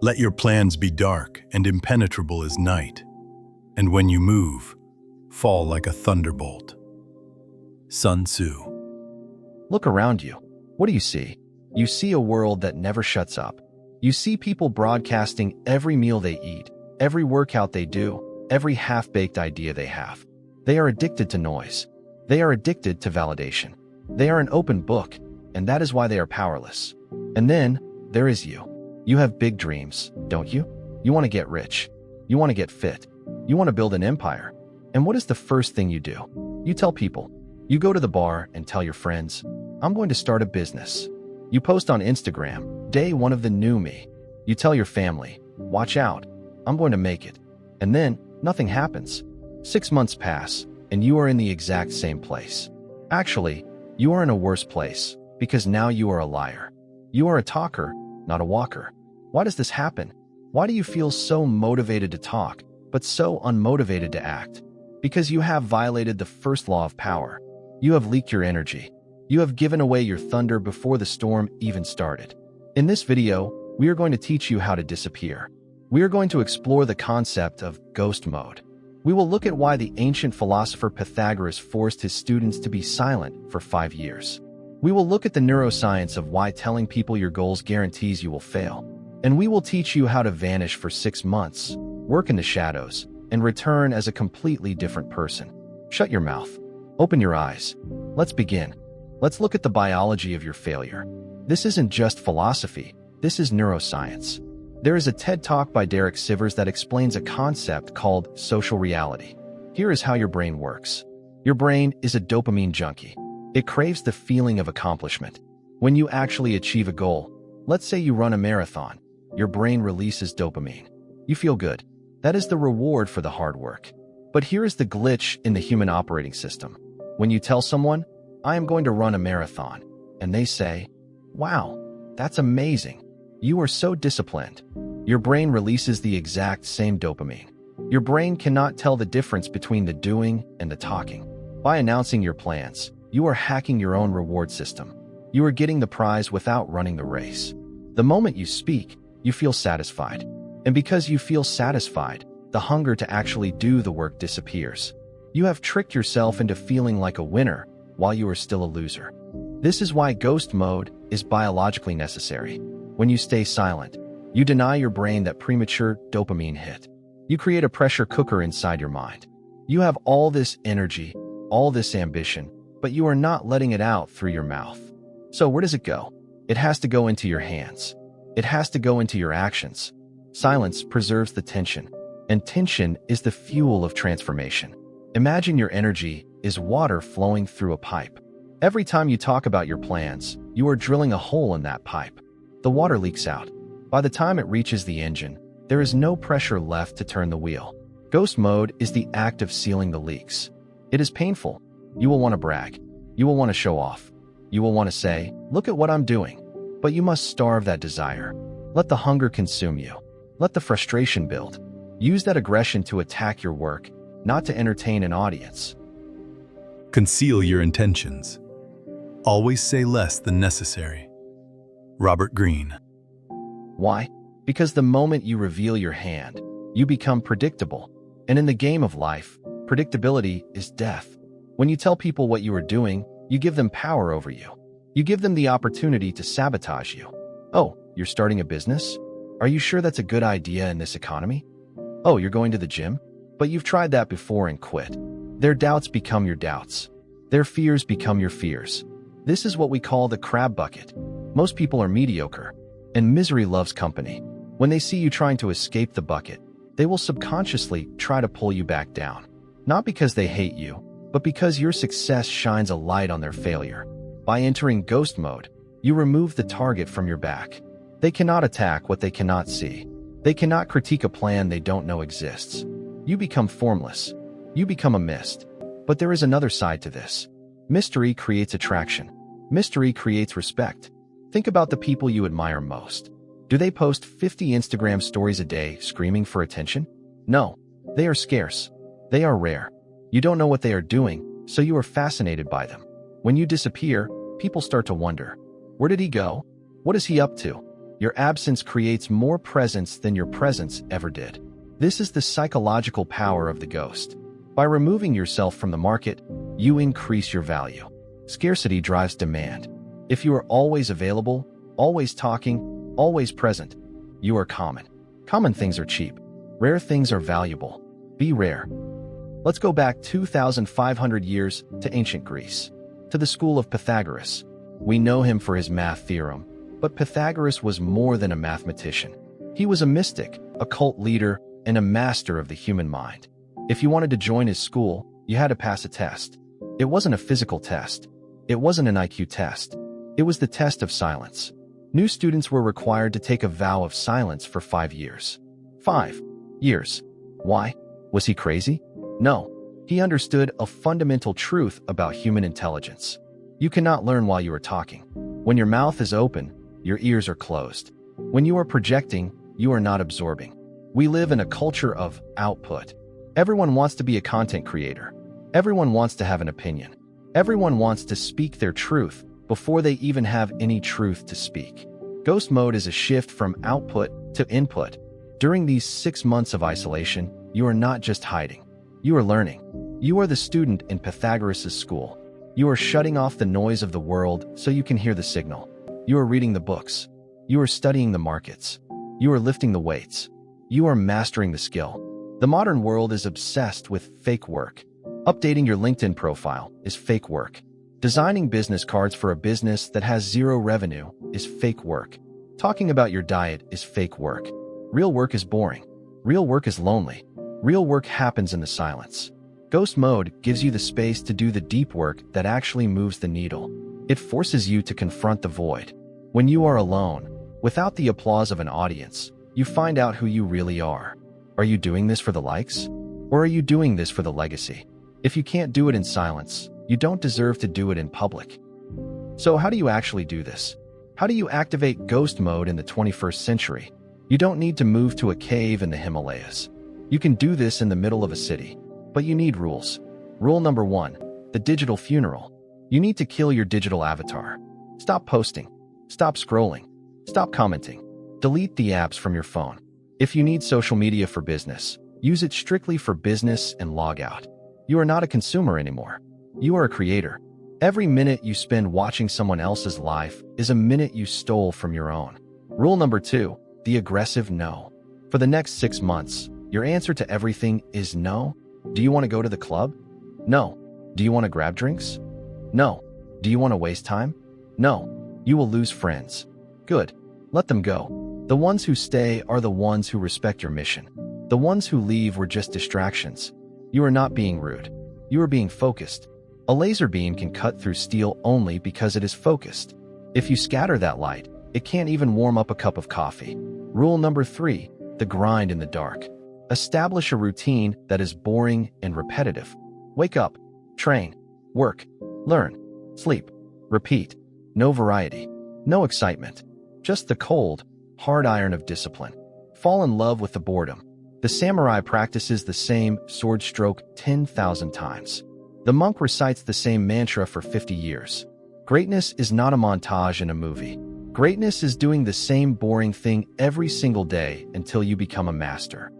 Let your plans be dark and impenetrable as night, and when you move, fall like a thunderbolt. Sun Tzu. Look around you. What do you see? You see a world that never shuts up. You see people broadcasting every meal they eat, every workout they do, every half-baked idea they have. They are addicted to noise. They are addicted to validation. They are an open book, and that is why they are powerless. And then, there is you. You have big dreams, don't you? You want to get rich. You want to get fit. You want to build an empire. And what is the first thing you do? You tell people. You go to the bar and tell your friends, I'm going to start a business. You post on Instagram, day one of the new me. You tell your family, watch out, I'm going to make it. And then, nothing happens. 6 months pass, and you are in the exact same place. Actually, you are in a worse place, because now you are a liar. You are a talker, not a walker. Why does this happen? Why do you feel so motivated to talk, but so unmotivated to act? Because you have violated the first law of power. You have leaked your energy. You have given away your thunder before the storm even started. In this video, we are going to teach you how to disappear. We are going to explore the concept of ghost mode. We will look at why the ancient philosopher Pythagoras forced his students to be silent for 5 years. We will look at the neuroscience of why telling people your goals guarantees you will fail. And we will teach you how to vanish for 6 months, work in the shadows, and return as a completely different person. Shut your mouth. Open your eyes. Let's begin. Let's look at the biology of your failure. This isn't just philosophy. This is neuroscience. There is a TED Talk by Derek Sivers that explains a concept called social reality. Here is how your brain works. Your brain is a dopamine junkie. It craves the feeling of accomplishment. When you actually achieve a goal, let's say you run a marathon, your brain releases dopamine. You feel good. That is the reward for the hard work. But here is the glitch in the human operating system. When you tell someone, I am going to run a marathon, and they say, wow, that's amazing. You are so disciplined. Your brain releases the exact same dopamine. Your brain cannot tell the difference between the doing and the talking. By announcing your plans, you are hacking your own reward system. You are getting the prize without running the race. The moment you speak, you feel satisfied. And because you feel satisfied, the hunger to actually do the work disappears. You have tricked yourself into feeling like a winner while you are still a loser. This is why ghost mode is biologically necessary. When you stay silent, you deny your brain that premature dopamine hit. You create a pressure cooker inside your mind. You have all this energy, all this ambition, but you are not letting it out through your mouth. So where does it go? It has to go into your hands. It has to go into your actions. Silence preserves the tension, and tension is the fuel of transformation. Imagine your energy is water flowing through a pipe. Every time you talk about your plans, you are drilling a hole in that pipe. The water leaks out. By the time it reaches the engine, there is no pressure left to turn the wheel. Ghost mode is the act of sealing the leaks. It is painful. You will want to brag. You will want to show off. You will want to say, look at what I'm doing. But you must starve that desire. Let the hunger consume you. Let the frustration build. Use that aggression to attack your work, not to entertain an audience. Conceal your intentions. Always say less than necessary. Robert Greene. Why? Because the moment you reveal your hand, you become predictable. And in the game of life, predictability is death. When you tell people what you are doing, you give them power over you. You give them the opportunity to sabotage you. Oh, you're starting a business? Are you sure that's a good idea in this economy? Oh, you're going to the gym? But you've tried that before and quit. Their doubts become your doubts. Their fears become your fears. This is what we call the crab bucket. Most people are mediocre, and misery loves company. When they see you trying to escape the bucket, they will subconsciously try to pull you back down. Not because they hate you, but because your success shines a light on their failure. By entering ghost mode, you remove the target from your back. They cannot attack what they cannot see. They cannot critique a plan they don't know exists. You become formless. You become a mist. But there is another side to this. Mystery creates attraction. Mystery creates respect. Think about the people you admire most. Do they post 50 Instagram stories a day screaming for attention? No, they are scarce. They are rare. You don't know what they are doing, so you are fascinated by them. When you disappear, people start to wonder, where did he go? What is he up to? Your absence creates more presence than your presence ever did. This is the psychological power of the ghost. By removing yourself from the market, you increase your value. Scarcity drives demand. If you are always available, always talking, always present, you are common. Common things are cheap. Rare things are valuable. Be rare. Let's go back 2,500 years to ancient Greece, to the school of Pythagoras. We know him for his math theorem, but Pythagoras was more than a mathematician. He was a mystic, a cult leader, and a master of the human mind. If you wanted to join his school, you had to pass a test. It wasn't a physical test. It wasn't an IQ test. It was the test of silence. New students were required to take a vow of silence for 5 years. 5 years. Why? Was he crazy? No. He understood a fundamental truth about human intelligence. You cannot learn while you are talking. When your mouth is open, your ears are closed. When you are projecting, you are not absorbing. We live in a culture of output. Everyone wants to be a content creator. Everyone wants to have an opinion. Everyone wants to speak their truth before they even have any truth to speak. Ghost mode is a shift from output to input. During these 6 months of isolation, you are not just hiding. You are learning. You are the student in Pythagoras' school. You are shutting off the noise of the world so you can hear the signal. You are reading the books. You are studying the markets. You are lifting the weights. You are mastering the skill. The modern world is obsessed with fake work. Updating your LinkedIn profile is fake work. Designing business cards for a business that has 0 revenue is fake work. Talking about your diet is fake work. Real work is boring. Real work is lonely. Real work happens in the silence. Ghost mode gives you the space to do the deep work that actually moves the needle. It forces you to confront the void. When you are alone, without the applause of an audience, you find out who you really are. Are you doing this for the likes? Or are you doing this for the legacy? If you can't do it in silence, you don't deserve to do it in public. So how do you actually do this? How do you activate ghost mode in the 21st century? You don't need to move to a cave in the Himalayas. You can do this in the middle of a city, but you need rules. Rule number 1, the digital funeral. You need to kill your digital avatar. Stop posting. Stop scrolling. Stop commenting. Delete the apps from your phone. If you need social media for business, use it strictly for business and log out. You are not a consumer anymore. You are a creator. Every minute you spend watching someone else's life is a minute you stole from your own. Rule number 2, the aggressive no. For the next 6 months, your answer to everything is no. Do you want to go to the club? No. Do you want to grab drinks? No. Do you want to waste time? No. You will lose friends. Good. Let them go. The ones who stay are the ones who respect your mission. The ones who leave were just distractions. You are not being rude. You are being focused. A laser beam can cut through steel only because it is focused. If you scatter that light, it can't even warm up a cup of coffee. Rule number 3, the grind in the dark. Establish a routine that is boring and repetitive. Wake up, train, work, learn, sleep, repeat. No variety, no excitement. Just the cold, hard iron of discipline. Fall in love with the boredom. The samurai practices the same sword stroke 10,000 times. The monk recites the same mantra for 50 years. Greatness is not a montage in a movie. Greatness is doing the same boring thing every single day until you become a master.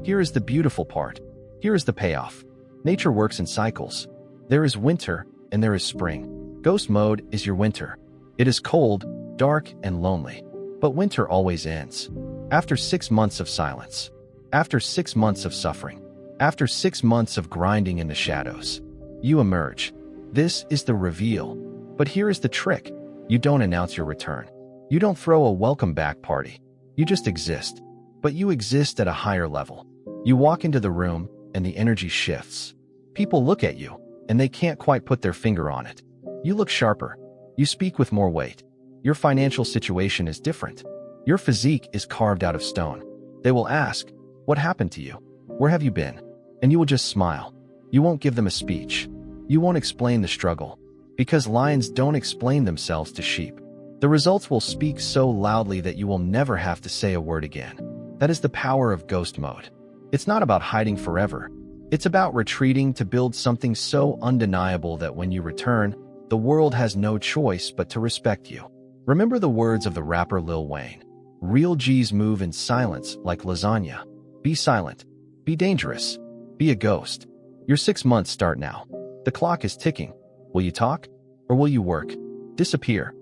Here is the beautiful part. Here is the payoff. Nature works in cycles. There is winter and there is spring. Ghost mode is your winter. It is cold, dark, and lonely. But winter always ends. After 6 months of silence. After 6 months of suffering. After 6 months of grinding in the shadows. You emerge. This is the reveal. But here is the trick. You don't announce your return. You don't throw a welcome back party. You just exist. But you exist at a higher level. You walk into the room and the energy shifts. People look at you and they can't quite put their finger on it. You look sharper. You speak with more weight. Your financial situation is different. Your physique is carved out of stone. They will ask, "What happened to you? Where have you been?" And you will just smile. You won't give them a speech. You won't explain the struggle. Because lions don't explain themselves to sheep. The results will speak so loudly that you will never have to say a word again. That is the power of ghost mode. It's not about hiding forever. It's about retreating to build something so undeniable that when you return, the world has no choice but to respect you. Remember the words of the rapper Lil Wayne. Real G's move in silence like lasagna. Be silent. Be dangerous. Be a ghost. Your 6 months start now. The clock is ticking. Will you talk? Or will you work? Disappear.